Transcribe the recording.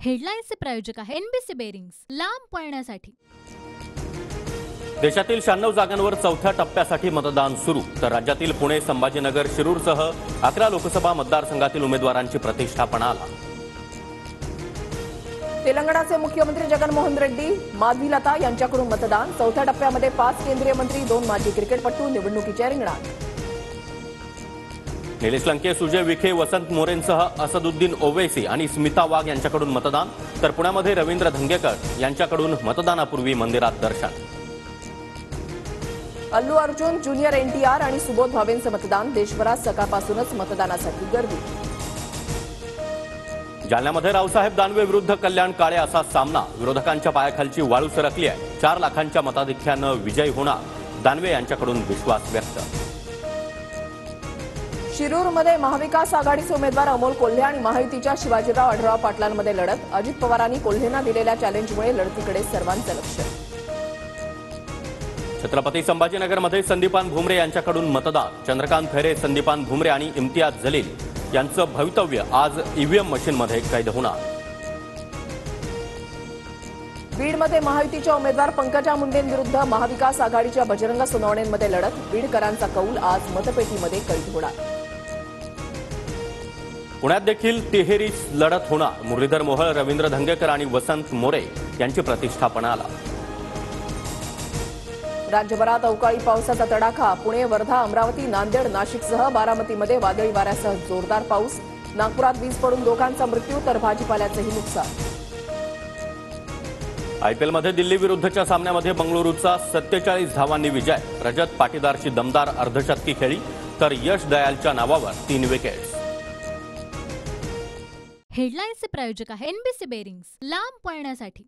हेडलाईन्सचे प्रायोजक आहे NBC bearings, लांब पळण्यासाठी। देशातील 96 जागांवर चौथ्या टप्प्यासाठी मतदान सुरू, तर राज्यातील पुणे, संभाजीनगर, शिरूरसह 11 लोकसभा मतदारसंघातील उमेदवारांची प्रतिष्ठा पणाला। तेलंगणाचे मुख्यमंत्री जगनमोहन रेड्डी, माधवीलता यांच्याकडून मतदान। चौथ्या टप्प्यामध्ये 5 केंद्रीय मंत्री, 2 माजी क्रिकेटपटू निवडणुकीच्या रिंगणात। निलेश लंके, सुजय विखे, वसंत मोरेंसह असदुद्दीन ओवैसी आणि स्मिता वाघ यांच्याकडून मतदान, तर पुण्यामध्ये रवींद्र धंगेकर यांच्याकडून मतदानापूर्वी मंदिरात दर्शन। अल्लू अर्जुन, ज्युनियर एनटीआर आणि सुबोध भावेंचं मतदान। देशभरात सकाळपासूनच मतदानासाठी गर्दी। जालन्यामध्ये रावसाहेब दानवे विरुद्ध कल्याण काळे असा सामना, विरोधकांच्या पायाखालची वाळू सरकली आहे। 4 लाखांच्या मताधिक्यानं विजयी होणार, दानवे यांच्याकडून विश्वास व्यक्त। शिरूरमध्ये महाविकास आघाडीचे उमेदवार अमोल कोल्हे आणि महायुतीच्या शिवाजीराव आढळराव पाटलांमध्ये लढत। अजित पवारांनी कोल्हेंना दिलेल्या चॅलेंजमुळे लढतीकडे सर्वांचं लक्ष। छत्रपती संभाजीनगरमध्ये संदीपान भुमरे यांच्याकडून मतदान। चंद्रकांत खैरे, संदीपान भुमरे आणि इम्तियाज जलील यांचं भवितव्य आज ईव्हीएम मशीनमध्ये कैद होणार। बीडमध्ये महायुतीच्या उमेदवार पंकजा मुंडेंविरुद्ध महाविकास आघाडीच्या बजरंग सोनवणेंमध्ये लढत। बीडकरांचा कौल आज मतपेटीमध्ये कैद होणार। पुण्यात देखील तिहेरी लढत होणार। मुरलीधर मोहोळ, रवींद्र धंगेकर आणि वसंत मोरे यांची प्रतिष्ठा पणाला। राज्यभरात अवकाळी पावसाचा तडाखा। पुणे, वर्धा, अमरावती, नांदेड, नाशिकसह बारामतीमध्ये वादळी वाऱ्यासह जोरदार पाऊस। नागपुरात वीज पडून दोघांचा मृत्यू, तर भाजीपाल्याचंही नुकसान। आयपीएलमध्ये दिल्ली विरुद्धच्या सामन्यामध्ये बंगळुरूचा 47 धावांनी विजय। रजत पाटीदारची दमदार अर्धशतकी खेळी, तर यश दयालच्या नावावर 3 विकेट्स। हेडलाईन्सचे प्रायोजक आहे एनबीसी बेरिंग्स, लांब पळण्यासाठी।